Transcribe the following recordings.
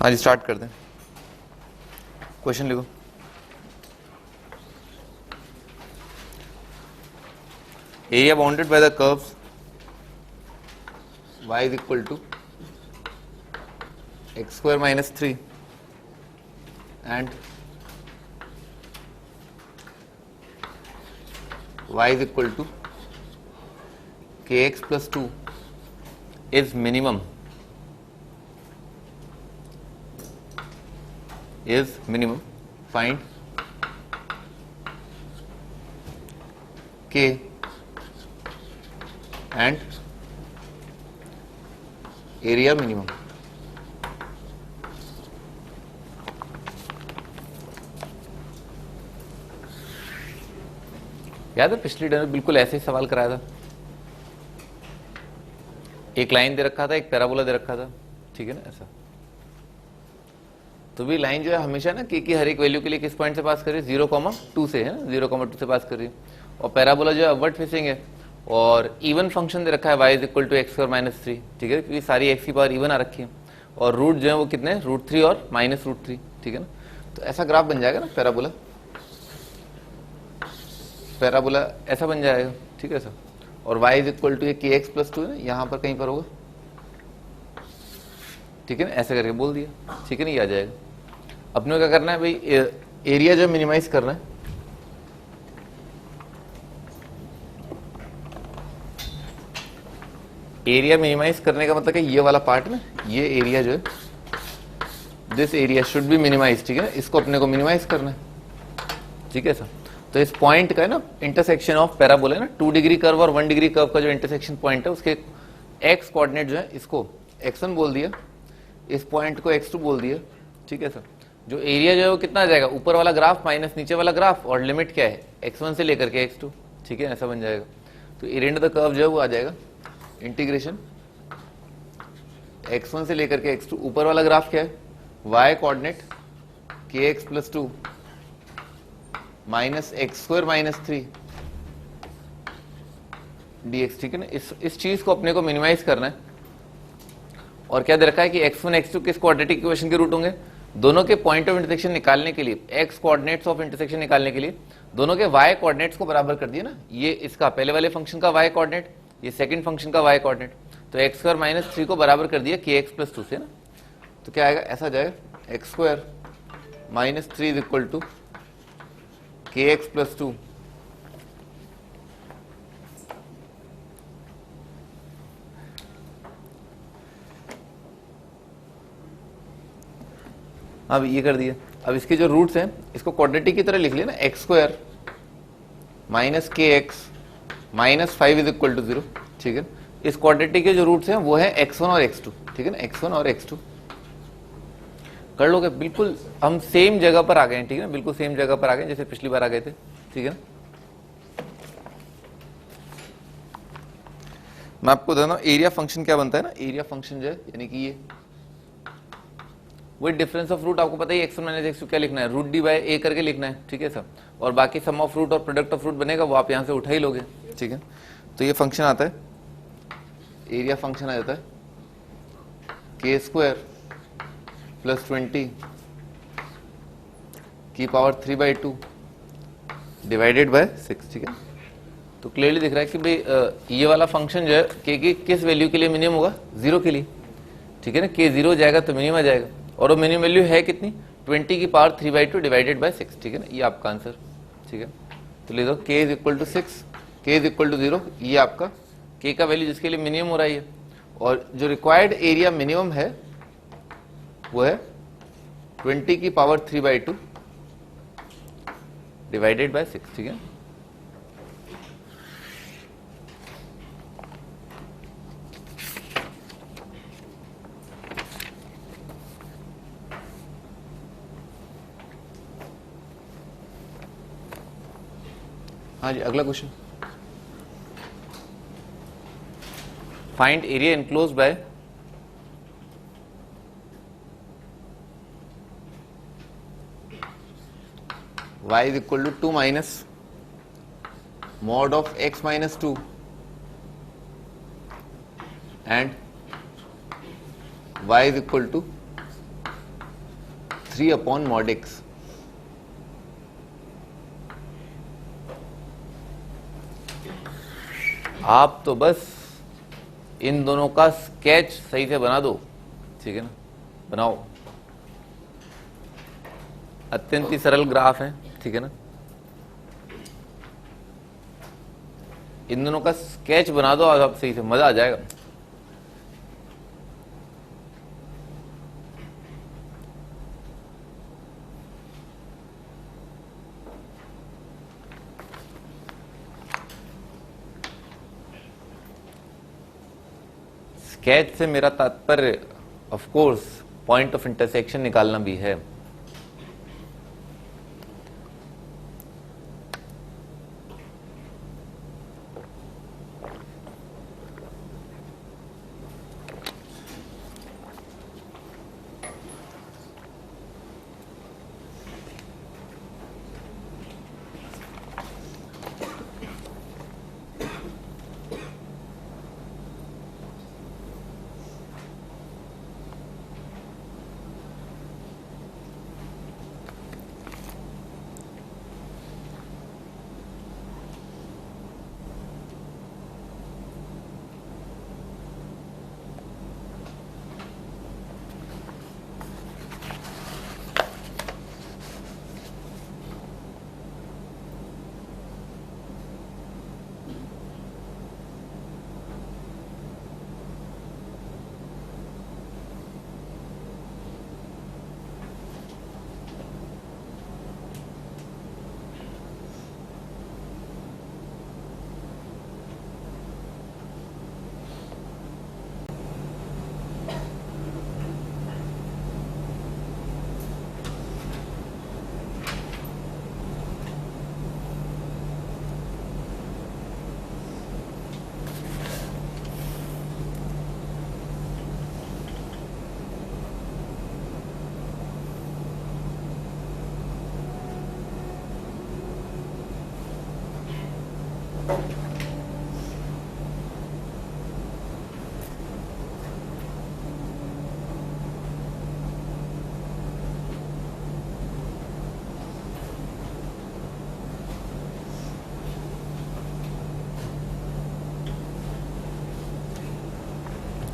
हाँ जी स्टार्ट कर दें। क्वेश्चन लिखो। Area bounded by the curves y is equal to x square minus 3 and y is equal to kx plus 2 is minimum find k and area minimum. याद है पिछली day में बिल्कुल ऐसे ही सवाल कराया था। एक लाइन दे रखा था, एक पैराबोला दे रखा था, ठीक है ना। ऐसा तो भी लाइन जो है हमेशा ना की हर एक वैल्यू के लिए किस पॉइंट से पास कर रही है, 0,2 से, है ना, 0,2 से पास कर रही है। और पैराबोला जो है अपवर्ड फेसिंग है और इवन फंक्शन दे रखा है y is equal to X square minus 3, ठीक है, क्योंकि सारी x की पावर इवन आ रखी है और रूट जो है वो कितने, √3 और -√3, ठीक है ना। तो ऐसा ग्राफ बन जाएगा ना पैराबोला ऐसा बन जाएगा, ठीक है सर। और y इज इक्वल टू ये kx प्लस 2 है ना, यहाँ पर कहीं पर होगा, ठीक है ना, ऐसे करके बोल दिया, ठीक है ना, ये आ जाएगा। अपने को क्या करना है भाई, एरिया जो मिनिमाइज करना है। एरिया मिनिमाइज करने का मतलब है ये वाला पार्ट में, ये एरिया जो है, this area should be minimize, ठीक है ना, इसको अपने को मिनिमाइज करना है, ठीक है सर। तो इस पॉइंट का है ना इंटरसेक्शन ऑफ पैराबोला है ना, 2 डिग्री कर्व और 1 डिग्री कर्व का जो इंटरसेक्शन पॉइंट है उसके एक्स कोऑर्डिनेट जो है इसको x1 बोल दिया, इस पॉइंट को x2 बोल दिया, ठीक है सर। जो एरिया जो है वो कितना आ जाएगा, ऊपर वाला ग्राफ माइनस नीचे वाला ग्राफ, और लिमिट क्या है x1 से लेकर के x2, ठीक है, ऐसा बन जाएगा। तो एरिया अंडर द कर्व जो है वो आ जाएगा इंटीग्रेशन x1 से लेकर के x2, ऊपर वाला ग्राफ क्या है, y coordinate kx plus 2 minus x square minus 3 dx, ठीक है ना। इस चीज को अपने को मिनिमाइज करना है। और क्या दे रखा है कि x1 x2 किस क्वाड्रेटिक इक्वेशन के रूट होंगे, दोनों के पॉइंट ऑफ इंटरसेक्शन निकालने के लिए, x कोऑर्डिनेट्स ऑफ इंटरसेक्शन निकालने के लिए दोनों के y कोऑर्डिनेट्स को बराबर कर दिया ना। ये इसका पहले वाले फंक्शन का y कोऑर्डिनेट, ये सेकंड फंक्शन का y कोऑर्डिनेट, तो एक्स स्क्वायर माइनस 3 को बराबर कर दिया kx प्लस 2 से ना। तो क्या आएगा, ऐसा जाएगा x square minus 3 is equal to kx plus 2 अब ये कर दिया। अब इसके जो रूट्स हैं इसको क्वाड्रेटिक की तरह लिख लिया ना, X square minus kx minus 5 is equal to 0, ठीक है। इस क्वाड्रेटिक के जो रूट्स हैं वो है x1 और x2, ठीक है ना, x1 और x2 कर लोगे। बिल्कुल हम सेम जगह पर आ गए हैं, ठीक है ना, बिल्कुल सेम जगह पर आ गए जैसे पिछली बार आ गए थे, ठीक है ना। मैं आपको बताता हूं एरिया फंक्शन क्या बनता है ना। एरिया फंक्शन जो है यानी कि ये वही डिफरेंस ऑफ रूट, आपको पता ही x1 माइनस x2 क्या लिखना है, √d बाय a करके लिखना है, ठीक है सर। और बाकी सम ऑफ रूट और प्रोडक्ट ऑफ रूट बनेगा वो आप यहां से उठा ही लोगे, ठीक है। तो ये फंक्शन आता है, एरिया फंक्शन आ जाता है k स्क्वायर प्लस 20 की पावर 3/2 डिवाइडेड बाय 6, ठीक है। तो क्लियरली दिख रहा है कि भाई ये वाला फंक्शन जो है k की किस वैल्यू के लिए मिनिमम होगा, 0 के लिए, ठीक है ना। k 0 हो जाएगा तो मिनिमम आ जाएगा, और वो मिनिमम वैल्यू है कितनी, 20 की पावर 3/2 डिवाइडेड बाय 6, ठीक है ना। ये आपका आंसर, ठीक है। तो ले दो k is equal to 6, k is equal to 0, ये आपका k का वैल्यू जिसके लिए मिनिमम हो रहा है। और जो रिक्वायर्ड एरिया मिनिमम है वो है 20 की पावर 3/2 डिवाइडेड बाय 6, ठीक है। हाँ जी, अगला question. Find area enclose by y is equal to 2 minus mod of x minus 2 and y is equal to 3/x। आप तो बस इन दोनों का स्केच सही से बना दो, ठीक है ना, बनाओ। अत्यंत ही सरल ग्राफ है, ठीक है ना। इन दोनों का स्केच बना दो आप सही से, मजा आ जाएगा। स्केच से मेरा तात्पर्य of course point of intersection निकालना भी है।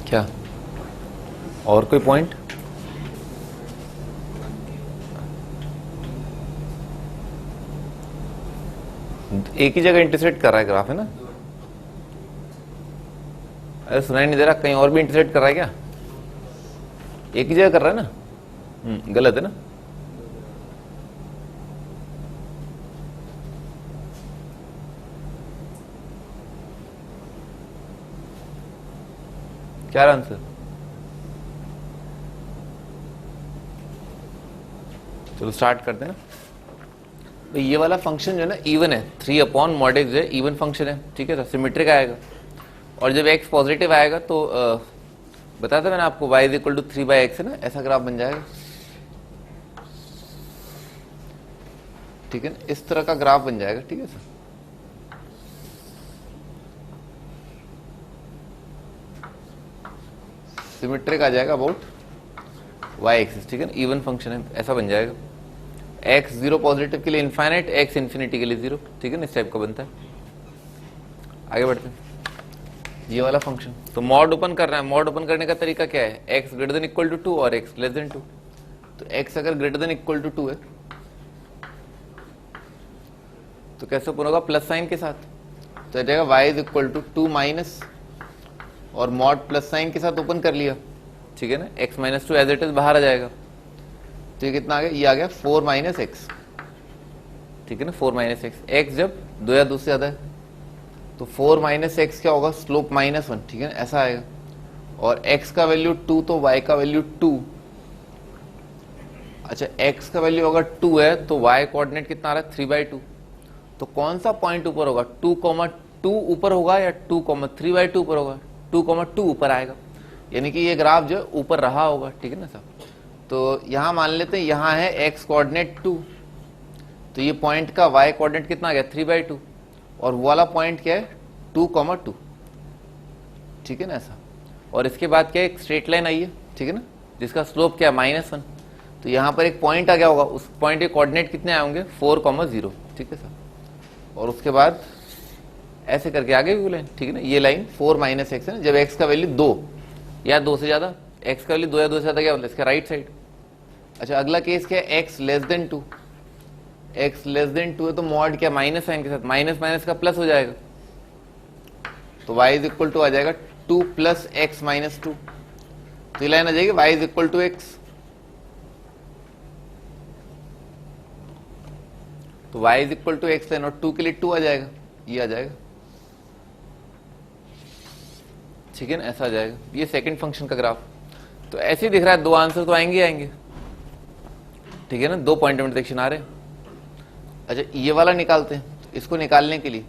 क्या और कोई पॉइंट? एक ही जगह इंटरसेक्ट कर रहा है ग्राफ, है ना? अरे सुनाई नहीं दे रहा, कहीं और भी इंटरसेक्ट कर रहा है क्या? एक ही जगह कर रहा है ना? गलत है ना? क्या आंसर? चलो स्टार्ट करते हैं ना। तो ये वाला फंक्शन जो है ना इवन है, 3/mod x है, इवन फंक्शन है, ठीक है, तो सिमेट्रिक आएगा। और जब x पॉजिटिव आएगा तो बताया था मैंने आपको y = 3/x है ना, ऐसा ग्राफ बन जाएगा, ठीक है ना, इस तरह का ग्राफ बन जाएगा, ठीक है सर। सिमेट्रिक आ जाएगा अबाउट y एक्सिस, ठीक है ना, इवन फंक्शन है, ऐसा बन जाएगा। x 0 पॉजिटिव के लिए इनफाइनाइट, x इन्फिनिटी के लिए 0, ठीक है ना, इस टाइप का बनता है। आगे बढ़ते हैं। ये वाला फंक्शन तो मॉड ओपन कर रहा है। मॉड ओपन करने का तरीका क्या है? x > 2 और x < 2। तो x अगर > 2 है तो कैसे ओपन होगा? प्लस साइन के साथ। तो आ जाएगा y = 2 माइनस, और मॉड प्लस साइन के साथ ओपन कर लिया, ठीक है ना, x - 2 एज इट इज बाहर आ जाएगा। तो ये कितना आ गया? ये आ गया 4 - x, ठीक है ना, 4 - x। x जब 2 या 2 से ज्यादा है तो 4 - x क्या होगा? स्लोप -1, ठीक है ना, ऐसा आएगा। और x का वैल्यू 2 तो y का वैल्यू 2। अच्छा, x का वैल्यू अगर 2 है तो y कोऑर्डिनेट कितना आ रहा है? 3/2। तो कौन सा पॉइंट ऊपर होगा? 2,2 ऊपर होगा या 2,3/2 ऊपर होगा? 2,2 ऊपर आएगा, यानी कि ये ग्राफ जो ऊपर रहा होगा, ठीक है ना साहब। तो यहां मान लेते हैं यहां है x कोऑर्डिनेट 2, तो ये पॉइंट का y कोऑर्डिनेट कितना आ गया? 3/2, और वो वाला पॉइंट क्या है? 2,2, ठीक है ना, ऐसा। और इसके बाद क्या है? एक स्ट्रेट लाइन आई है, ठीक है ना, जिसका स्लोप क्या है? -1। तो यहाँ पर एक पॉइंट आ गया होगा, उस पॉइंट के कोऑर्डिनेट कितने आए होंगे 4,0, ठीक है सर। और उसके बाद ऐसे करके आगे भी लाइन, ठीक है ना, ये लाइन 4 - x है ना, जब x का वैल्यू 2 या 2 से ज्यादा, x का वैल्यू 2 या 2 से ज्यादा क्या मतलब इसका राइट साइड। अच्छा अगला केस क्या है, x <2, x <2 है तो मॉड क्या माइनस साइन के साथ, माइनस माइनस का प्लस हो जाएगा, तो y = आ जाएगा 2 + x - 2, तो ये लाइन आ जाएगी y = x, तो y = x लाइन और 2 के लिए 2 आ जाएगा, ये आ जाएगा, ठीक है ना, ऐसा आ जाएगा। ये सेकंड फंक्शन का ग्राफ, तो ऐसे ही दिख रहा है, दो आंसर तो आएंगे आएंगे, ठीक है ना, 2 पॉइंट ऑफ इंटरसेक्शन आ रहे हैं। अच्छा ये वाला निकालते हैं, इसको निकालने के लिए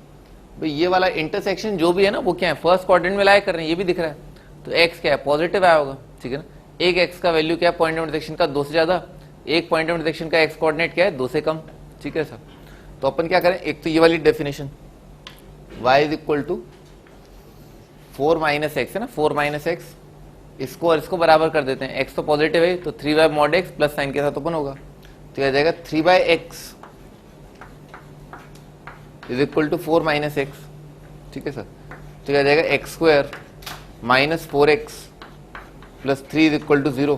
भाई ये वाला इंटरसेक्शन जो भी है ना वो क्या है, फर्स्ट क्वाड्रेंट में लाया कर रहे हैं, ये भी दिख रहा है, तो x क्या है पॉजिटिव आया होगा, ठीक है ना। एक x का वैल्यू क्या है पॉइंट ऑफ इंटरसेक्शन का 2 से ज्यादा, एक पॉइंट ऑफ इंटरसेक्शन का x कोऑर्डिनेट क्या है 2 से कम, ठीक है सर। तो अपन क्या करें, एक तो ये वाली डेफिनेशन y = 4 - x है ना, 4 - x, इसको और इसको बराबर कर देते हैं, x तो पॉजिटिव है तो 3y mod x plus sign के साथ ओपन होगा, तो यह जाएगा 3/x = 4 - x, ठीक है सर। तो यह जाएगा x² - 4x + 3 = 0,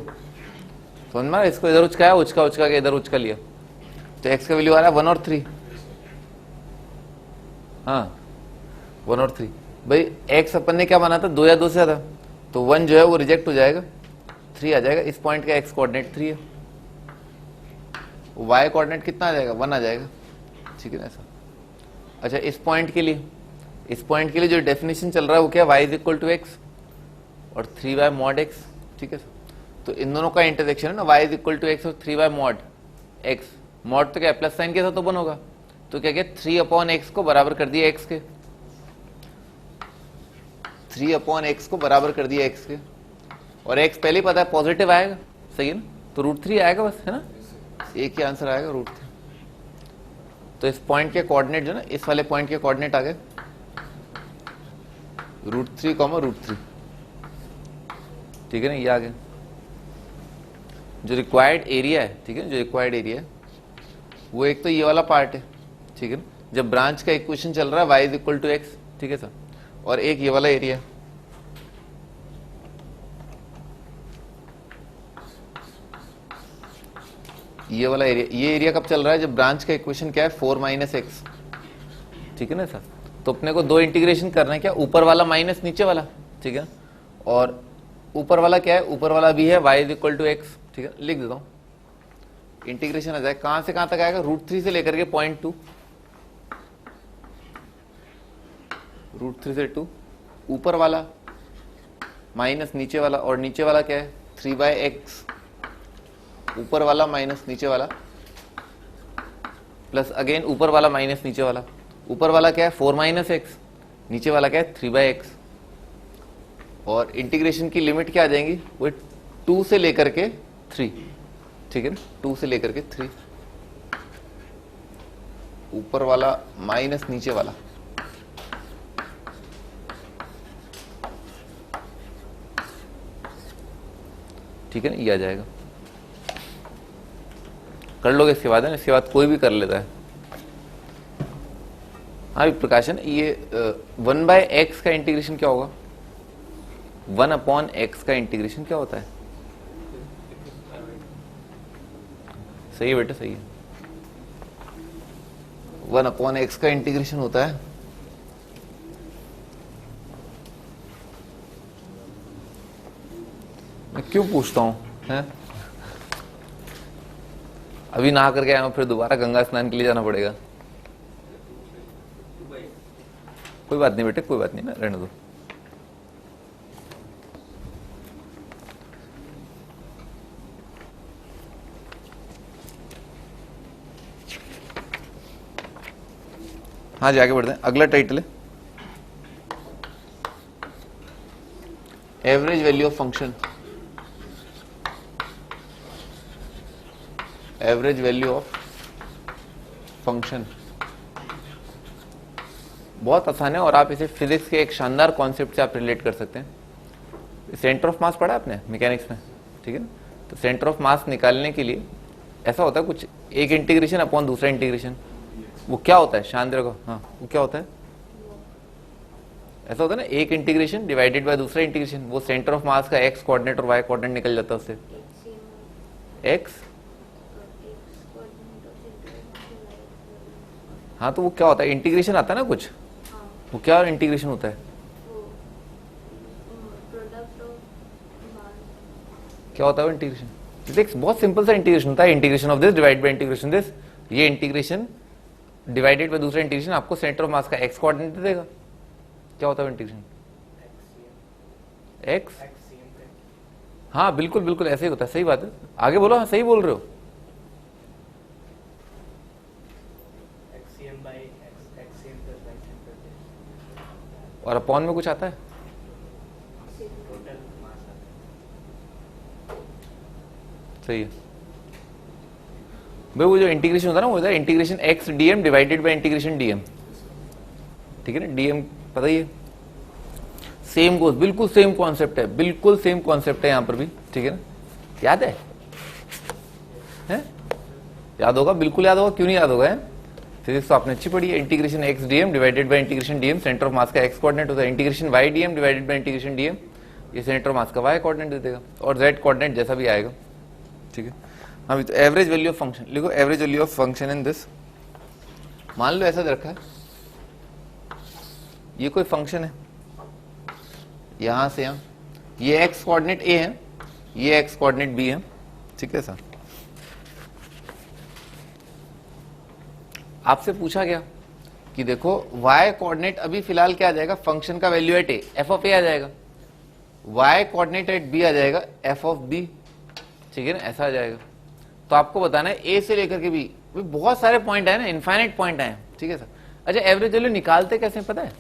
समझ में, इसको इधर उचकाया, उचका के इधर उचका लिया, तो x का वैल्यू आ रहा है 1 और 3, हाँ 1 और 3, भाई x अपन ने क्या माना था 2 या 2 से ज्यादा, तो 1 जो है वो रिजेक्ट हो जाएगा, 3 आ जाएगा, इस पॉइंट का x कोऑर्डिनेट 3 है, y कोऑर्डिनेट कितना आ जाएगा 1 आ जाएगा, ठीक है ना ऐसा। अच्छा इस पॉइंट के लिए जो डेफिनेशन चल रहा है वो क्या, y = x और 3y mod x, ठीक है सर। तो इन दोनों का इंटरसेक्शन है ना, y = x और 3y mod x, mod तो क्या प्लस साइन के साथ ओपन होगा, तो क्या क्या 3/x को बराबर कर दिया x के, 3/x को बराबर कर दिया x के, और x पहले ही पता है पॉजिटिव आएगा, सही है ना, तो √3 आएगा बस, है ना, एक ही आंसर आएगा √3। तो इस पॉइंट के कोऑर्डिनेट जो ना, इस वाले पॉइंट के कोऑर्डिनेट आ गए √3, √3, ठीक है ना, ये आ गए। जो रिक्वायर्ड एरिया है, ठीक है, जो रिक्वायर्ड एरिया है वो एक तो ये वाला पार्ट है, ठीक है ना, जब ब्रांच का इक्वेशन चल रहा है y = x, ठीक है सर, और एक ये वाला एरिया, ये वाला एरिया, ये एरिया कब चल रहा है जब ब्रांच का इक्वेशन क्या है 4 - x, ठीक है ना सर। तो अपने को दो इंटीग्रेशन करना है, क्या ऊपर वाला माइनस नीचे वाला, ठीक है, और ऊपर वाला क्या है, ऊपर वाला भी है y = x, ठीक है, लिख देता हूं, इंटीग्रेशन आ जाए कहां से कहां तक आएगा, √3 से लेकर के 0.2, √3 से 2, ऊपर वाला माइनस नीचे वाला, और नीचे वाला क्या है 3/x, ऊपर वाला माइनस नीचे वाला, प्लस अगेन ऊपर वाला माइनस नीचे वाला, ऊपर वाला क्या है 4 - x, नीचे वाला क्या है 3/x, और इंटीग्रेशन की लिमिट क्या आ जाएंगी, वो 2 से लेकर के 3, ठीक है ना, 2 से लेकर के 3, ऊपर वाला माइनस नीचे वाला, ठीक है ना, ये आ जाएगा, कर लोगे इसके बाद, है ना, इसके बाद कोई भी कर लेता है। हाँ प्रकाशन, ये 1/x का इंटीग्रेशन क्या होगा, 1/x का इंटीग्रेशन क्या होता है, सही है बेटा, सही है, 1/x का इंटीग्रेशन होता है मैं क्यों पूछता हूं, है अभी नहा करके आया हूं, फिर दोबारा गंगा स्नान के लिए जाना पड़ेगा, कोई बात नहीं बेटे, कोई बात नहीं ना, रहने दो। हाँ जी आगे बढ़ते हैं, अगला टाइटल है average value of function, average value of function, बहुत आसान है और आप इसे फिजिक्स के एक शानदार कॉन्सेप्ट से आप रिलेट कर सकते हैं। सेंटर ऑफ मास पढ़ा आपने मैकेनिक्स में, ठीक है ना, तो सेंटर ऑफ मास निकालने के लिए ऐसा होता है कुछ, एक इंटीग्रेशन अपॉन दूसरा इंटीग्रेशन, वो क्या होता है शांत रखो, हाँ वो क्या होता है, ऐसा होता है ना, एक इंटीग्रेशन डिवाइडेड बाय दूसरा इंटीग्रेशन, वो सेंटर ऑफ मास का एक्स कोऑर्डिनेट और वाई कोऑर्डिनेट निकल जाता है उससे, एक्स, हाँ तो वो क्या होता है, इंटीग्रेशन आता है ना कुछ, वो क्या इंटीग्रेशन होता है, क्या होता है वो इंटीग्रेशन, देख बहुत सिंपल सा इंटीग्रेशन होता है, integration of this divide by integration this, ये इंटीग्रेशन डिवाइडेड बाय दूसरा इंटीग्रेशन आपको सेंटर ऑफ मास का एक्स कोऑर्डिनेट दे देगा, क्या होता है इंटीग्रेशन, एक्स, हाँ बिल्कुल बिल्कुल ऐसे ही होता है, सही बात है, आगे बोलो, हाँ सही बोल रहे हो, और अपॉन में कुछ आता है, सही है भाई, वो जो इंटीग्रेशन होता है ना वो होता है integration X DM divided by integration DM, ठीक है ना, डीएम पता ही है, सेम गोज, बिल्कुल सेम कॉन्सेप्ट है, बिल्कुल सेम कॉन्सेप्ट है यहां पर भी, ठीक है ना, याद है? याद होगा, बिल्कुल याद होगा, क्यों नहीं याद होगा, फिजिक्स तो आपने अच्छी पढ़ी है, integration X DM divided by integration DM, centre of mass का एक्स कोऑर्डिनेट होता है, integration Y DM divided by integration DM, ये सेंटर ऑफ मास का वाई कोऑर्डिनेट दे देगा, और जेड कोऑर्डिनेट जैसा भी आएगा, ठीक है। अभी तो एवरेज वैल्यू ऑफ फंक्शन लिखो, average value of function in this, मान लो ऐसा रखा है, ये कोई फंक्शन है, यहां से यहां, ये एक्स कोऑर्डिनेट ए है, ये एक्स कोऑर्डिनेट बी है, ठीक है सर, आपसे पूछा गया कि देखो y कोऑर्डिनेट अभी फिलहाल क्या आ जाएगा, फंक्शन का value at A, f of A आ जाएगा, y कोऑर्डिनेट एट बी आ जाएगा, एफ ऑफ बी, ठीक है ना, ऐसा आ जाएगा, तो आपको बताना है ए से लेकर के बी, बहुत सारे पॉइंट है ना, इनफाइनाइट पॉइंट है, ठीक है सर। अच्छा एवरेज वैल्यू निकालते कैसे पता है,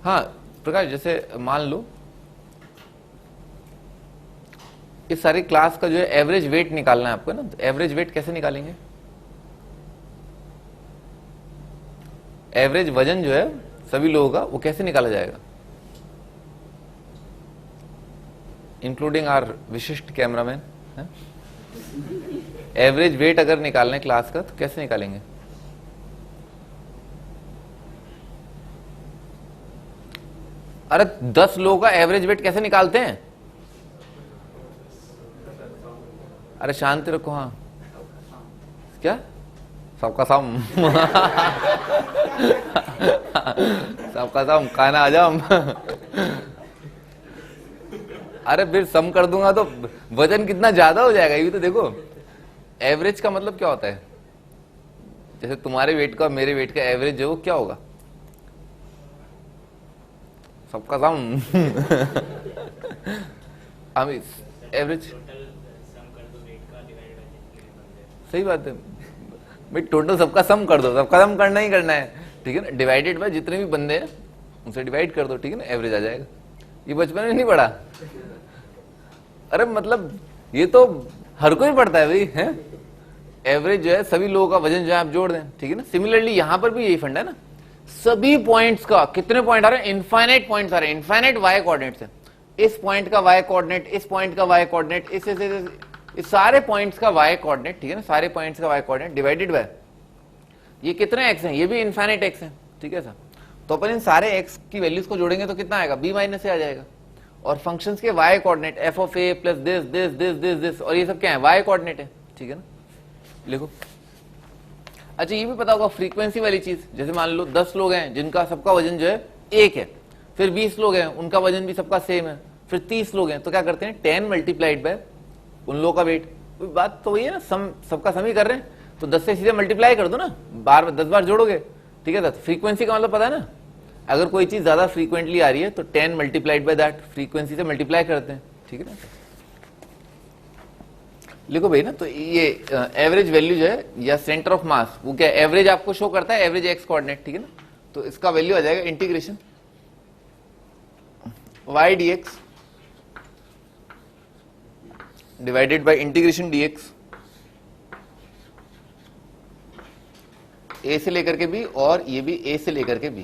हाँ प्रकाश, जैसे मान लो इस सारी क्लास का जो है एवरेज वेट निकालना है आपको ना, तो एवरेज वेट कैसे निकालेंगे, एवरेज वजन जो है सभी लोगों का वो कैसे निकाला जाएगा, इंक्लूडिंग आवर विशिष्ट कैमरामैन, एवरेज वेट अगर निकालना है क्लास का तो कैसे निकालेंगे, अरे 10 लोगों का एवरेज वेट कैसे निकालते हैं, अरे शांति रखो, हाँ क्या, सबका सम सबका सम खाना आजम अरे फिर सम कर दूंगा तो वजन कितना ज्यादा हो जाएगा, ये भी तो देखो, एवरेज का मतलब क्या होता है, जैसे तुम्हारे वेट का मेरे वेट का एवरेज जो क्या होगा, सबका सम एवरेज, सही बात है भाई, टोटल सबका सम कर दो, सबका सम करना ही करना है, ठीक है ना, डिवाइडेड बाय जितने भी बंदे हैं उनसे डिवाइड कर दो, ठीक है ना, एवरेज आ जाएगा, ये बचपन में नहीं पढ़ा, अरे मतलब ये तो हर कोई पढ़ता है भाई, है एवरेज जो है सभी लोगों का वजन जो है आप जोड़ दें, ठीक है ना, सिमिलरली यहां पर भी यही फंडा है ना, सभी पॉइंट्स का कितने पॉइंट आ रहे हैं, इनफाइनाइट पॉइंट्स आ रहे हैं, इनफाइनाइट वाई कोऑर्डिनेट्स है, इस पॉइंट का वाई कोऑर्डिनेट, इस पॉइंट का वाई कोऑर्डिनेट, इस सारे पॉइंट्स का वाई कोऑर्डिनेट, ठीक है ना, सारे पॉइंट्स का वाई कोऑर्डिनेट डिवाइडेड बाय ये कितने एक्स हैं, ये भी इनफाइनाइट एक्स हैं, ठीक है सर, तो अपन इन सारे एक्स की वैल्यूज को जोड़ेंगे तो कितना आएगा, बी माइनस ए आ जाएगा, और फंक्शंस के y coordinate f of a plus this this this this this, और ये सब क्या है, वाई कोऑर्डिनेट है, ठीक है ना, लिखो। अच्छा ये भी पता होगा फ्रीक्वेंसी वाली चीज, जैसे मान लो 10 लोग हैं जिनका सबका वजन जो है 1 है, फिर 20 लोग हैं उनका वजन भी सबका सेम है, फिर 30 लोग हैं तो क्या करते हैं 10 मल्टीप्लाइड बाय उन लोगों का वेट, बात तो वही है ना, सम सबका सम ही कर रहे हैं, तो 10 से सीधे मल्टीप्लाई कर दो ना, 10 बार जोड़ोगे, ठीक है, फ्रीक्वेंसी का मतलब पता है ना, अगर कोई चीज ज्यादा फ्रीक्वेंटली आ रही है तो 10 मल्टीप्लाइड बाय दैट, फ्रीक्वेंसी से मल्टीप्लाई करते हैं, ठीक है ना, लिखो भाई ना, तो ये एवरेज वैल्यू जो है या सेंटर ऑफ मास वो क्या एवरेज आपको शो करता है, एवरेज एक्स कोऑर्डिनेट, ठीक है ना, तो इसका वैल्यू आ जाएगा integration y dx divided by integration dx a से लेकर के b, और ये भी a से लेकर के b,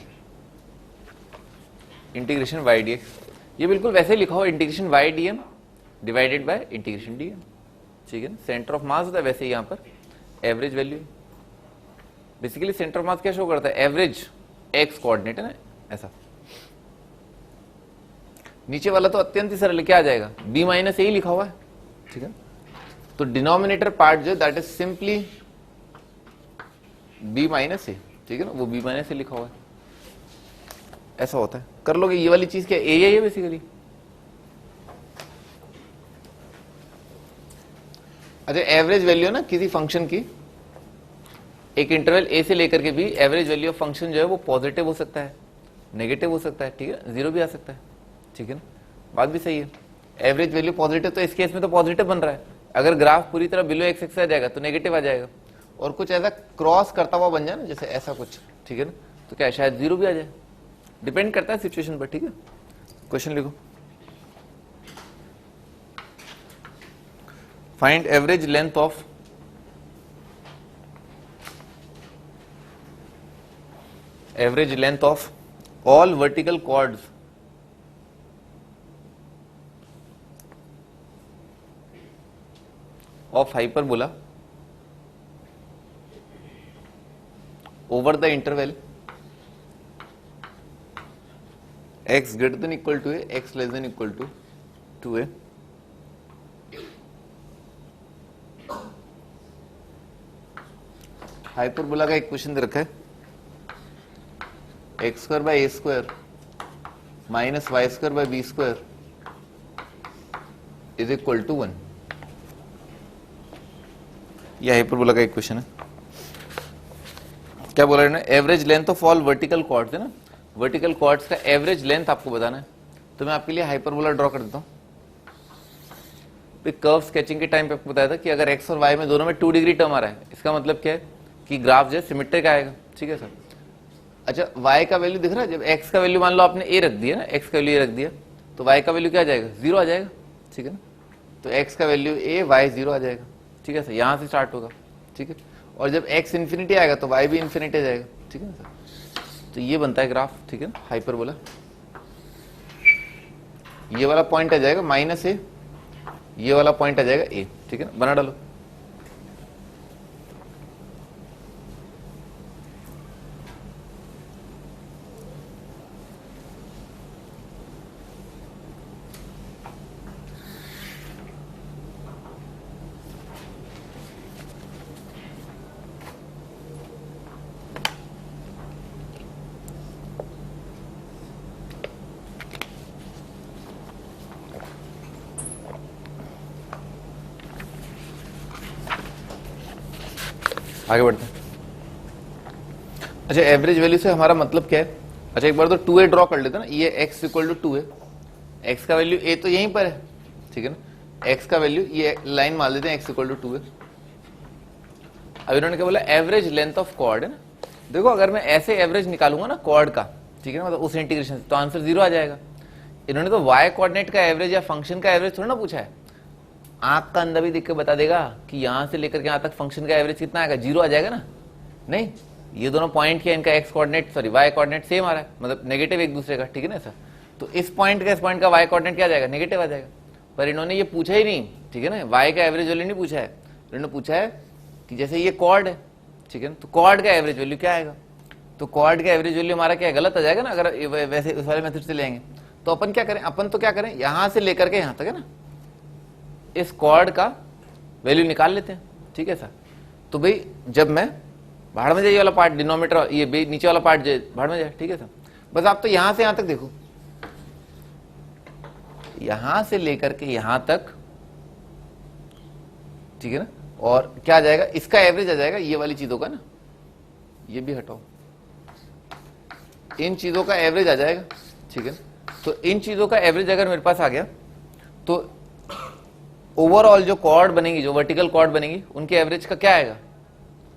इंटीग्रेशन y dx, ये बिल्कुल वैसे लिखा हो integration y dm divided by integration D, ठीक है ना। सेंटर ऑफ मास होता है, वैसे यहां पर average value. Basically centre of मास क्या शो करता है, एवरेज एक्स कोऑर्डिनेट है ना, ऐसा। नीचे वाला तो अत्यंत ही सरल, क्या आ जाएगा, बी माइनस ए लिखा हुआ है, ठीक है। तो डिनोमिनेटर पार्ट जो that is simply B minus A, ठीक है ना, वो बी माइनस ए लिखा हुआ है, ऐसा होता है। कर लोगे ये वाली चीज क्या, ए है बेसिकली। अच्छा, एवरेज वैल्यू ना किसी फंक्शन की, एक इंटरवल ए से लेकर के भी एवरेज वैल्यू ऑफ फंक्शन जो है वो पॉजिटिव हो सकता है, नेगेटिव हो सकता है, ठीक है, जीरो भी आ सकता है, ठीक है ना, बात भी सही है। एवरेज वैल्यू पॉजिटिव, तो इस केस में तो पॉजिटिव बन रहा है। अगर ग्राफ पूरी तरह बिलो एक्स एक्स आ जाएगा तो नेगेटिव आ जाएगा, और कुछ ऐसा क्रॉस करता हुआ बन जाए ना, जैसे ऐसा कुछ, ठीक है ना, तो क्या शायद जीरो भी आ जाए, डिपेंड करता है सिचुएशन पर, ठीक है। क्वेश्चन लिखो, find average length of all vertical chords of hyperbola over the interval x greater than equal to a, x less than equal to 2a, hyperbola का एक क्वेश्चन दे रखा है, x square by a square minus y square by b square is equal to 1। यह hyperbola का एक question है। क्या बोला है ना, average length of all vertical chords है ना, वर्टिकल कॉर्ड्स का एवरेज लेंथ आपको बताना है। तो मैं आपके लिए हाइपरबोला ड्रॉ कर देता हूं। कर्व स्केचिंग के टाइम पे आपको बताया था कि अगर एक्स और वाई में दोनों में 2 डिग्री टर्म आ रहा है, इसका मतलब क्या है कि ग्राफ जो है सिमेट्रिक आएगा, ठीक है सर। अच्छा, वाई का वैल्यू दिख रहा है, जब एक्स का वैल्यू मान लो आपने ए रख दिया ना, एक्स का वैल्यू ए रख दिया, तो वाई का वैल्यू क्या आ जाएगा, 0 आ जाएगा, ठीक है ना। तो एक्स का वैल्यू ए, वाई 0 आ जाएगा, ठीक है सर, यहां से स्टार्ट होगा, ठीक है। और जब x इन्फिनिटी आएगा तो y भी इन्फिनिटी जाएगा, ठीक है ना सर। तो ये बनता है ग्राफ, ठीक है ना, हाइपरबोला। ये वाला पॉइंट आ जाएगा माइनस ए, ये वाला पॉइंट आ जाएगा ए, ठीक है ना, बना डालो। आगे बढ़ते हैं। अच्छा, एवरेज वैल्यू से हमारा मतलब क्या है। अच्छा, एक बार तो 2a ड्रॉ कर लेते हैं ना, ये x equal to 2a, x का वैल्यू a तो यहीं पर है, ठीक है ना, x का वैल्यू ये लाइन मान लेते हैं x इक्वल टू 2a। अब इन्होंने क्या बोला, एवरेज लेंथ ऑफ कॉर्ड है ना। देखो, अगर मैं ऐसे एवरेज निकालूंगा ना कॉर्ड का, ठीक है ना, मतलब उस इंटीग्रेशन से, तो आंसर 0 आ जाएगा। इन्होंने तो y कोऑर्डिनेट का एवरेज या फंक्शन का एवरेज थोड़ा ना पूछा है, आंख का अंदर भी देख के बता देगा कि यहां से लेकर के यहां तक फंक्शन का एवरेज कितना आएगा, 0 आ जाएगा ना। नहीं, ये दोनों पॉइंट के इनका x coordinate sorry y coordinate same आ रहा है, मतलब नेगेटिव एक दूसरे का, ठीक है ना सर। तो इस पॉइंट का इस पॉइंट का वाई कोऑर्डिनेट क्या आ जाएगा, नेगेटिव आ जाएगा। पर इन्होंने ये पूछा ही नहीं, ठीक है ना, वाई का एवरेज वैल्यू नहीं पूछा है, इन्होंने पूछा है कि जैसे ये कॉर्ड है, ठीक है ना, तो कॉर्ड का एवरेज वैल्यू क्या आएगा। तो कॉर्ड का एवरेज वैल्यू हमारा क्या गलत आ जाएगा ना, अगर वैसे उस वाले मेथड से लेंगे। तो अपन क्या करें, अपन तो क्या करें, यहां से लेकर के यहां तक है ना, इस कॉर्ड का वैल्यू निकाल लेते हैं, ठीक है सर। तो भाई जब मैं भाड़ में जाए, ये वाला पार्ट डिनोमिनेटर, ये नीचे वाला पार्ट भाड़ में जाए, ठीक है सर। बस आप तो यहां से यहां तक देखो, यहां से लेकर के यहां तक, ठीक है ना, और क्या आ जाएगा, इसका एवरेज आ जाएगा ये वाली चीजों का ना, ये भी हटाओ, इन चीजों का एवरेज आ जाएगा, ठीक है। तो इन चीजों का एवरेज अगर मेरे पास आ गया तो ओवरऑल जो कॉर्ड बनेगी, जो वर्टिकल कॉर्ड बनेगी, उनके एवरेज का क्या आएगा,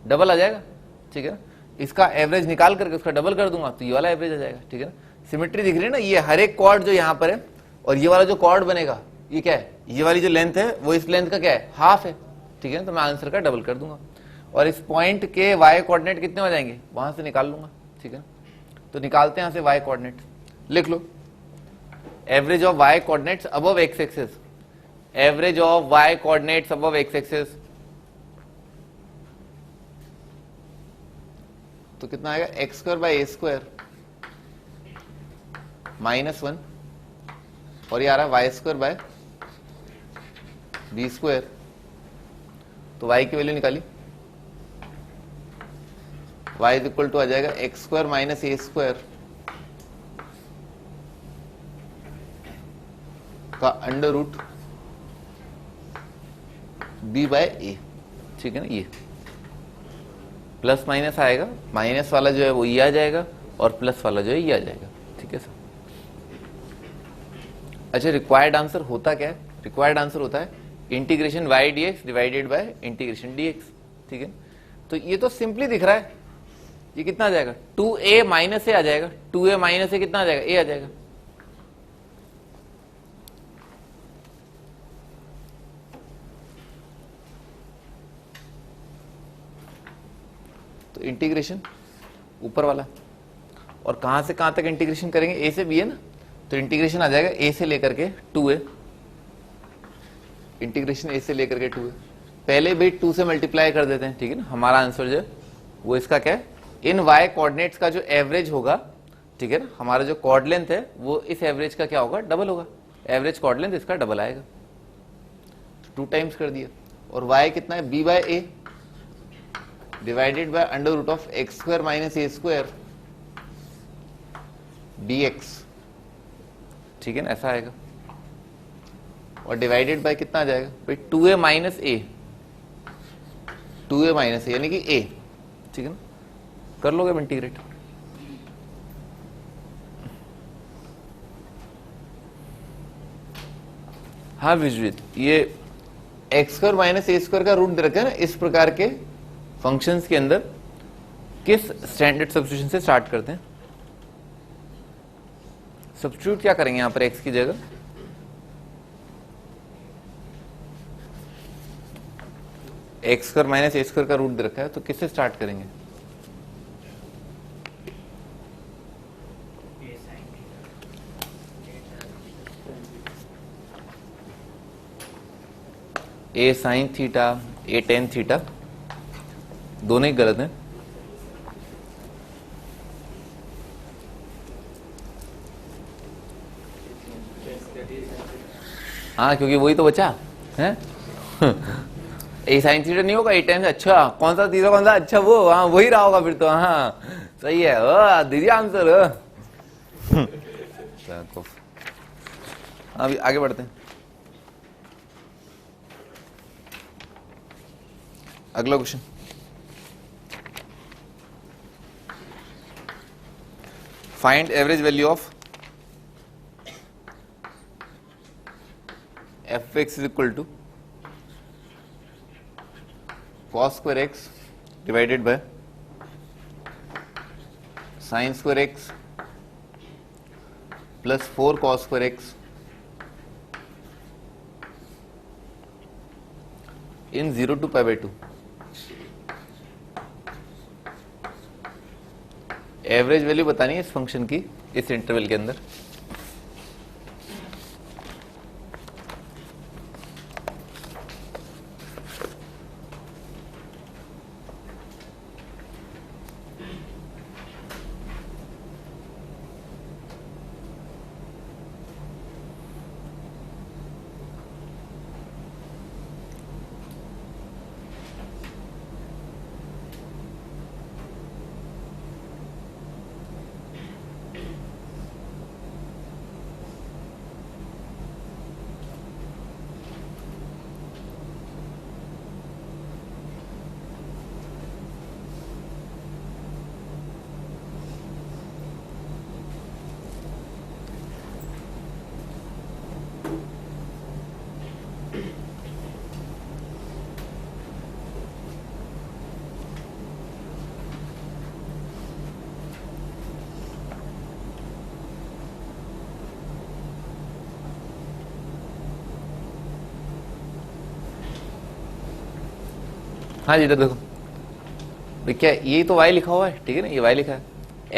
डबल आ जाएगा, ठीक है ना। इसका एवरेज निकाल करके उसका डबल कर दूंगा तो ये वाला एवरेज आ जाएगा, ठीक है ना। सिमेट्री दिख रही है ना, ये हर एक कॉर्ड जो यहाँ पर है और ये वाला जो कॉर्ड बनेगा ये क्या है, ये वाली जो लेंथ है वो इस लेंथ का क्या है, हाफ है, ठीक है ना। तो मैं आंसर का डबल कर दूंगा और इस पॉइंट के वाई कोऑर्डिनेट कितने हो जाएंगे, वहां से निकाल लूंगा, ठीक है। तो निकालते हैं यहां से वाई कोऑर्डिनेट, लिख लो average of y coordinates above x axis, average of y coordinates above x axis, तो कितना आएगा x square by a square -1, और ये आ रहा है y square by b square. तो वाई की वैल्यू निकाली, y इज इक्वल टू आ जाएगा x square minus a square का under root b by a, ठीक है ना। ये प्लस माइनस आएगा, माइनस वाला जो है वो ये आ जाएगा और प्लस वाला जो है ये आ जाएगा, ठीक है सर। अच्छा, रिक्वायर्ड आंसर होता क्या है? रिक्वायर्ड आंसर होता है integration y d x divided by integration d x, ठीक है। तो ये तो सिंपली दिख रहा है, ये कितना आ जाएगा 2a माइनस ए आ जाएगा, 2a माइनस ए कितना आ जाएगा, ए आ जाएगा। तो इंटीग्रेशन ऊपर वाला, और कहां से कहां तक इंटीग्रेशन करेंगे, ए से बी है ना, तो इंटीग्रेशन आ जाएगा ए से लेकर के 2a, इंटीग्रेशन ए से लेकर के 2a। पहले भी 2 से मल्टीप्लाई कर देते हैं, ठीक है ना। हमारा आंसर जो है वो इसका क्या है, इन वाई कोऑर्डिनेट्स का जो एवरेज होगा, ठीक है ना, हमारा जो कॉर्ड लेंथ है वो इस एवरेज का क्या होगा, डबल होगा। एवरेज कॉर्ड लेंथ इसका डबल आएगा, 2 टाइम्स कर दिया। और y कितना है, b by a divided by under root of x square minus a square dx, ठीक है ना, ऐसा आएगा। और डिवाइडेड बाय कितना आ जाएगा भाई, 2a माइनस ए, 2a माइनस ए यानी कि a, ठीक है ना। कर लोगे इंटीग्रेट, हाँ विजयित, ये x square minus a square का रूट दे रखा है ना, इस प्रकार के फंक्शंस के अंदर किस स्टैंडर्ड सब्स्टिट्यूशन से स्टार्ट करते हैं। सब्स्टिट्यूट क्या करेंगे यहां पर एक्स की जगह, x square minus a square का रूट दे रखा है, तो किससे स्टार्ट करेंगे, ए साइन थीटा, ए टेन थीटा, दोनों ही गलत हैं। हाँ, क्योंकि वही तो बचा है। ए साइन थीटा नहीं होगा, ए टेन, अच्छा कौन सा तीसरा कौन सा, अच्छा वो, हाँ वही रहा होगा फिर तो, हाँ सही है, ओ दीदी आंसर। अभी आगे बढ़ते हैं, अगला question. Find average value of f x is equal to cos square x divided by sin square x plus 4 cos square x in 0 to pi by 2। Average value बतानी है इस फंक्शन की इस इंटरवल के अंदर। हाँ जी, इधर देखो, क्या ये तो y लिखा हुआ है, ठीक है ना, ये y लिखा है,